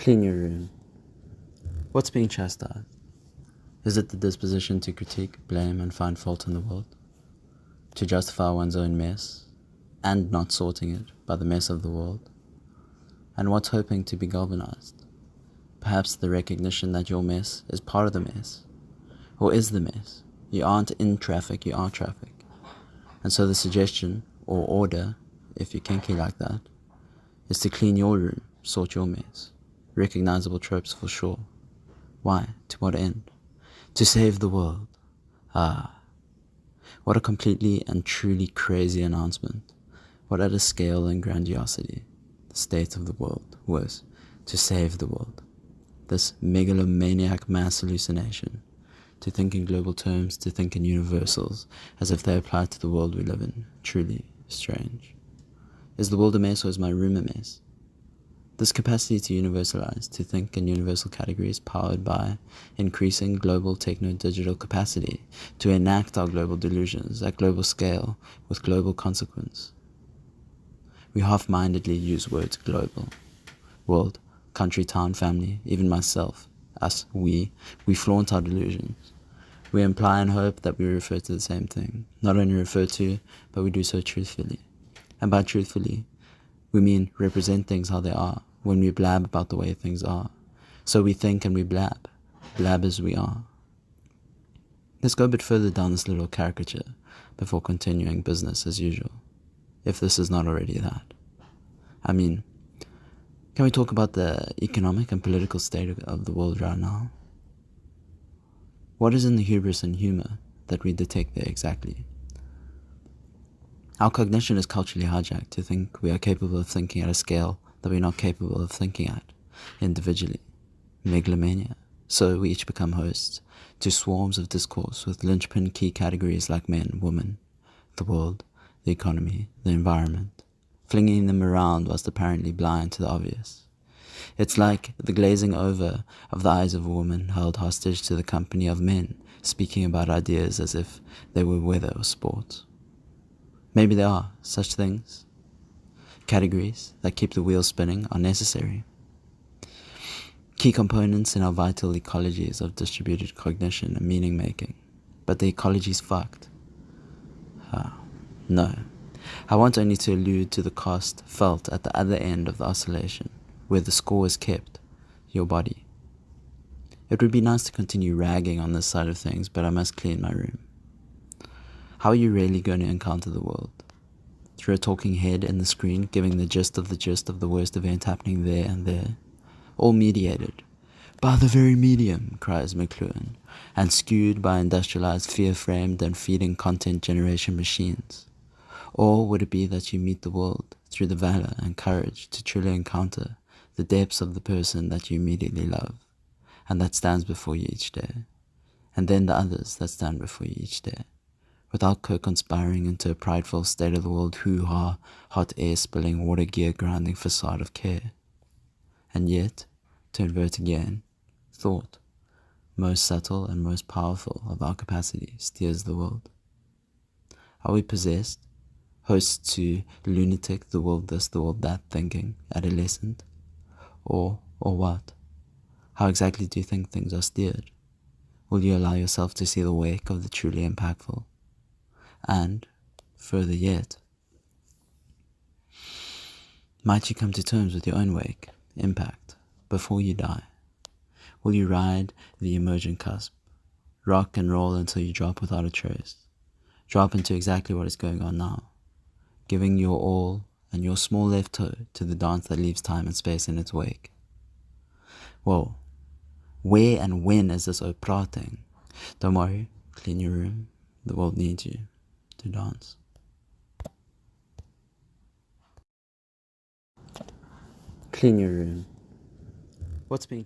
Clean your room. What's being chastised? Is it the disposition to critique, blame, and find fault in the world? To justify one's own mess, and not sorting it by the mess of the world? And what's hoping to be galvanized? Perhaps the recognition that your mess is part of the mess, or is the mess. You aren't in traffic, you are traffic. And so the suggestion, or order, if you're kinky like that, is to clean your room, sort your mess. Recognizable tropes for sure. Why? To what end? To save the world. Ah, what a completely and truly crazy announcement. What utter scale and grandiosity. The state of the world was to save the world. This megalomaniac mass hallucination. To think in global terms, to think in universals, as if they apply to the world we live in. Truly strange. Is the world a mess, or is my room a mess? This capacity to universalize, to think in universal categories, powered by increasing global techno-digital capacity to enact our global delusions at global scale with global consequence. We half-mindedly use words global, world, country, town, family, even myself, us, we flaunt our delusions. We imply and hope that we refer to the same thing, not only refer to, but we do so truthfully. And by truthfully, we mean represent things how they are, when we blab about the way things are. So we think and we blab as we are. Let's go a bit further down this little caricature before continuing business as usual, if this is not already that. I mean, can we talk about the economic and political state of the world right now? What is in the hubris and humor that we detect there exactly? Our cognition is culturally hijacked to think we are capable of thinking at a scale that we're not capable of thinking at individually. Megalomania. So we each become hosts to swarms of discourse with linchpin key categories like men, women, the world, the economy, the environment, flinging them around whilst apparently blind to the obvious. It's like the glazing over of the eyes of a woman held hostage to the company of men speaking about ideas as if they were weather or sport. Maybe there are such things. Categories that keep the wheel spinning are necessary. Key components in our vital ecologies of distributed cognition and meaning making. But the ecology's fucked. No. I want only to allude to the cost felt at the other end of the oscillation, where the score is kept, your body. It would be nice to continue ragging on this side of things, but I must clean my room. How are you really going to encounter the world? Through a talking head in the screen giving the gist of the worst event happening there and there? All mediated by the very medium, cries McLuhan, and skewed by industrialized, fear-framed and feeding content generation machines? Or would it be that you meet the world through the valor and courage to truly encounter the depths of the person that you immediately love, and that stands before you each day, and then the others that stand before you each day? Without co-conspiring into a prideful state of the world hoo-ha, hot air spilling, water gear grinding facade of care. And yet, to invert again, thought, most subtle and most powerful of our capacity, steers the world. Are we possessed, hosts to lunatic, the world this, the world that thinking, adolescent? Or what? How exactly do you think things are steered? Will you allow yourself to see the wake of the truly impactful? And, further yet, might you come to terms with your own wake, impact, before you die? Will you ride the emergent cusp, rock and roll until you drop without a trace, drop into exactly what is going on now, giving your all and your small left toe to the dance that leaves time and space in its wake? Whoa, where and when is this prating? Don't worry, clean your room, the world needs you to dance. Clean your room. What's being